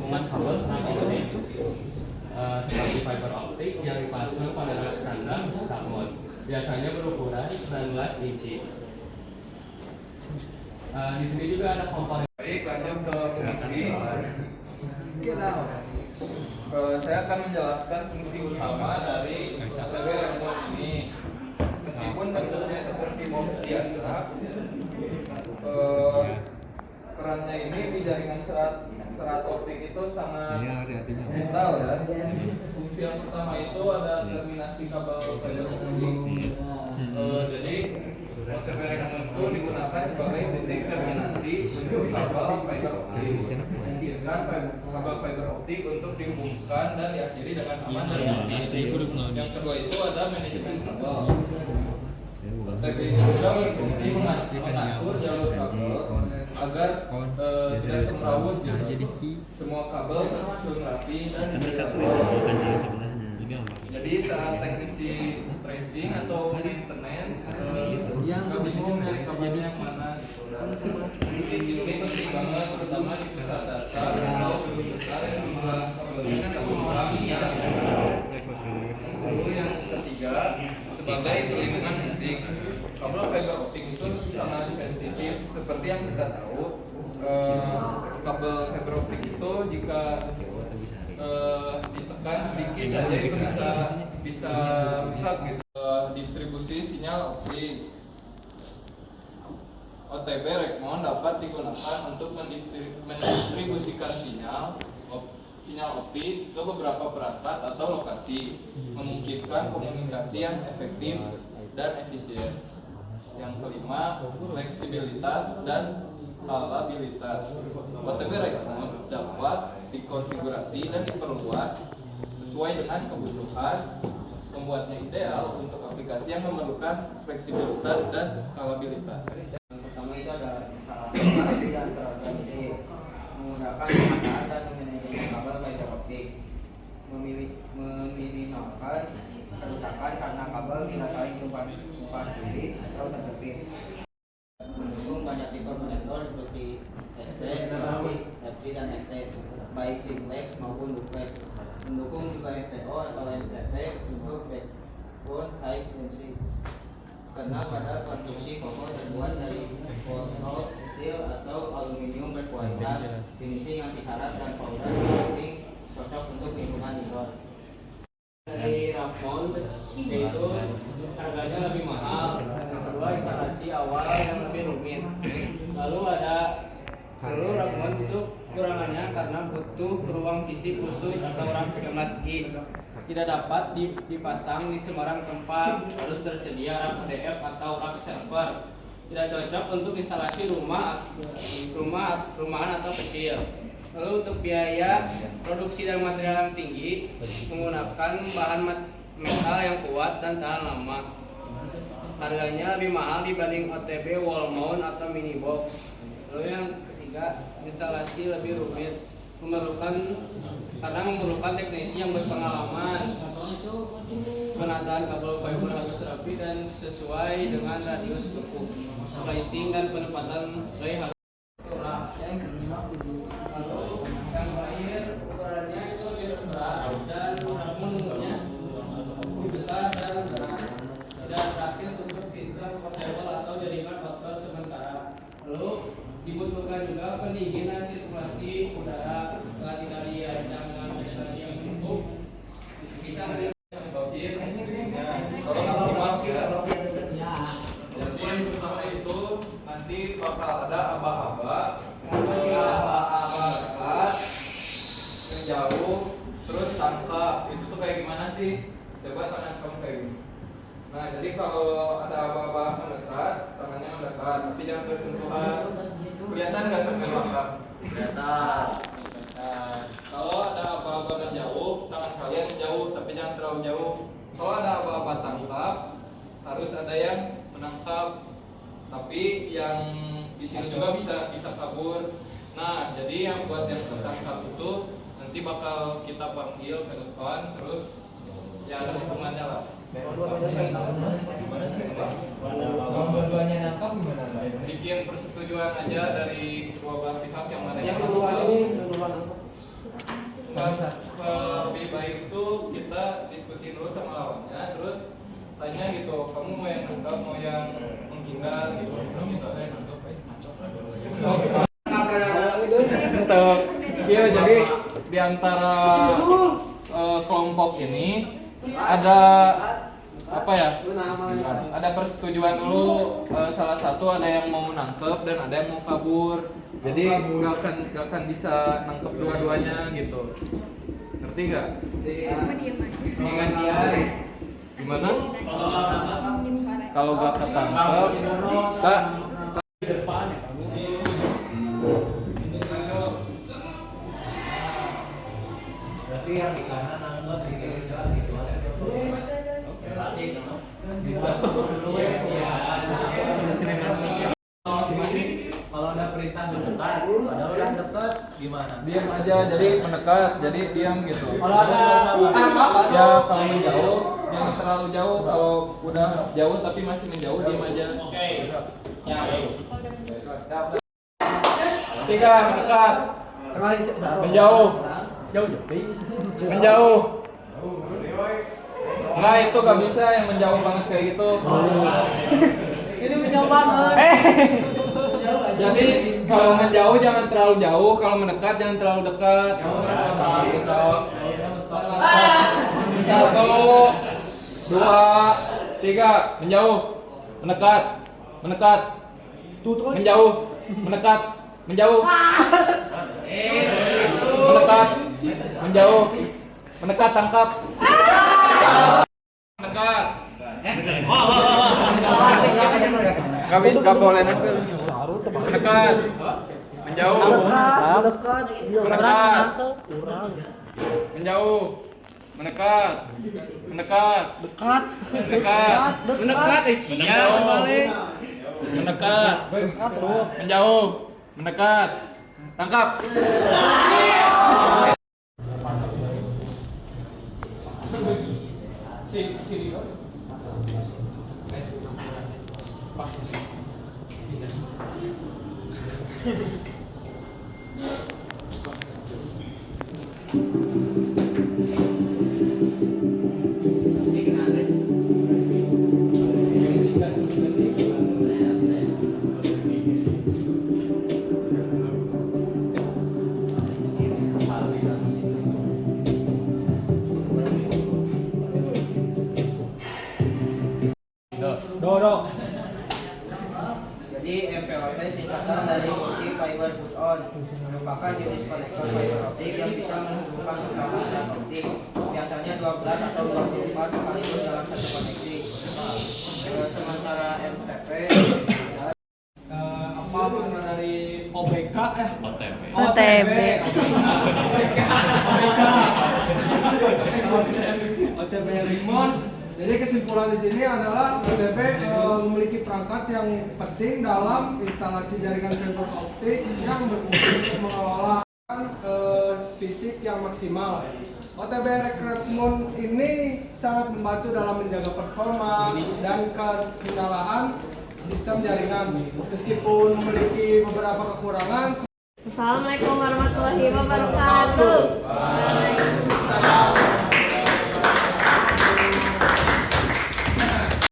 Hubungan kabel selanjutnya itu seperti fiber optik yang dipasang pada rak standar karbon, biasanya berukuran 19 inci. Di sini juga ada komponen. Baik, lanjut ke fungsi. Saya akan menjelaskan fungsi utama dari OTW remote ini. Meskipun bentuknya seperti mouse biasa, perannya ini di jaringan serat optik itu sangat vital ya. Fungsi yang pertama itu ada terminasi kabel fiber optik. Jadi OTW remote itu digunakan sebagai titik terminasi untuk kabel fiber optik. Memungkinkan kabel fiber optik untuk dihubungkan dan diakhiri dengan aman dan nyaman. Yang kedua itu ada manajemen kabel. OTW ini juga berfungsi mengatur jalur kabel agar tidak semrawut, semua kabel tersusun rapi dan jadi saat teknisi tracing atau maintenance nggak bingung dari kabelnya yang mana. Ini penting banget, terutama di pusat data atau gedung besar yang kabelnya nggak kurang. Lalu yang ketiga, sebagai perlindungan fisik, kabel fiber optik itu sangat sensitif. Seperti yang kita tahu, kabel fiber optik itu jika ditekan sedikit saja itu bisa rusak gitu. Distribusi sinyal optik. OTW Rekmon dapat digunakan untuk mendistribusikan sinyal optik ke beberapa perangkat atau lokasi, memungkinkan komunikasi yang efektif dan efisien. Yang kelima, fleksibilitas dan skalabilitas. OTW Rekmon dapat dikonfigurasi dan diperluas sesuai dengan kebutuhan, membuatnya ideal untuk aplikasi yang memerlukan fleksibilitas dan skalabilitas. Pertama itu ada instalasi dan terorganisasi, menggunakan penataan dan manajemen kabel fiber optik, meminimalkan kerusakan karena kabel bila saling tumpas tuli atau terjepit. Mendukung banyak tipe konektor seperti SD, FC dan ST, baik simplex maupun duplex. Mendukung juga FTO atau MTP untuk backbone high tension. Karena pada konstruksi kokoh terbuat dari hot steel atau aluminium berkualitas, finishing anti karat dan powder coating cocok untuk lingkungan indoor. Dari Rakmon yaitu harganya lebih mahal, yang kedua instalasi awal yang lebih rumit. Lalu Rakmon itu kurangannya karena butuh ruang fisik khusus atau rak 19 inch. Tidak dapat dipasang di sembarang tempat, harus tersedia rak PDF atau rak server. Tidak cocok untuk instalasi rumahan atau kecil. Lalu untuk biaya produksi dan material yang tinggi, menggunakan bahan metal yang kuat dan tahan lama. Harganya lebih mahal dibanding OTW wall mount atau mini box. Lalu yang ketiga, instalasi lebih rumit, karena memerlukan teknisi yang berpengalaman. Penataan kabel fiber harus rapi dan sesuai dengan radius tuku. Splicing dan penempatan relay harus yang kelima lalu yang terakhir ukurannya itu lebih berat dan menurutnya lebih besar dan berat dan praktis untuk sistem portable atau jaringan outdoor sementara. Lalu dibutuhkan juga pendinginan sirkulasi udara agar tidak dirancang dengan ventilasi yang cukup. Bisa jadi yang pertama itu nanti bakal ada aba-aba menjauh terus tangkap. Itu tuh kayak gimana sih? Coba tangan kamu kayak gini. Nah, jadi kalau ada aba-aba mendekat, tangannya mendekat, tapi jangan bersentuhan. Kelihatan nggak sampai belakang? Kelihatan. Kalau ada aba-aba menjauh, tangan kalian menjauh, tapi jangan terlalu jauh. Kalau ada aba-aba tangkap, harus ada yang menangkap, tapi yang di sini juga bisa kabur. Nah, jadi yang buat yang tertangkap itu nanti bakal kita panggil ke depan, terus ya ada hitungannya lah. Dua-duanya nangkap gimana? Bikin persetujuan aja dari kedua belah pihak yang mana yang kedua ini Lebih baik tuh kita diskusi dulu sama lawannya, terus tanya gitu, kamu mau yang nangkap, mau yang menghindar gitu. Untuk iya, jadi di antara kelompok ini ada apa ya? Ada persetujuan dulu, salah satu ada yang mau nangkep dan ada yang mau kabur. Jadi nggak akan bisa nangkep dua-duanya gitu. Ngerti nggak? Dengan dia gimana? Kalau nggak ketangkep, kak. Berarti yang di kanan nangkep di kiri jalan gitu aja. Kalau ada perintah mendekat, padahal udah dekat gimana? Diam aja, jadi mendekat, jadi diam gitu. Kalau ada Ya kalau menjauh, jangan terlalu jauh. Kalau udah jauh tapi masih menjauh, diam aja. Oke. Tiga, mendekat. Menjauh. Menjauh. Enggak, itu gak bisa yang menjauh banget kayak gitu. ini menjauh banget. Jadi kalau menjauh jangan terlalu jauh, kalau mendekat jangan terlalu dekat. Satu, dua, tiga, menjauh, mendekat, mendekat, menjauh, mendekat, menjauh, mendekat, menjauh, mendekat, tangkap, mendekat. Gak boleh nempel. Mendekat, menjauh, mendekat, menjauh, mendekat, mendekat, dekat, mendekat, mendekat, mendekat, menjauh, mendekat, tangkap. Jadi MPOT singkatan dari multi fiber push on, merupakan jenis konektor fiber optik yang bisa menghubungkan ultras dan optik. Biasanya 12 atau 24 sekaligus dalam satu koneksi. Sementara MTP apa makna dari OBK OTB. OTB Rimon. Jadi kesimpulan di sini adalah OTB memiliki perangkat yang penting dalam instalasi jaringan fiber optik yang berfungsi untuk mengelola fisik yang maksimal. OTB Rimon ini sangat membantu dalam menjaga performa dan kendalian sistem jaringan. Meskipun memiliki beberapa kekurangan. Assalamualaikum warahmatullahi wabarakatuh.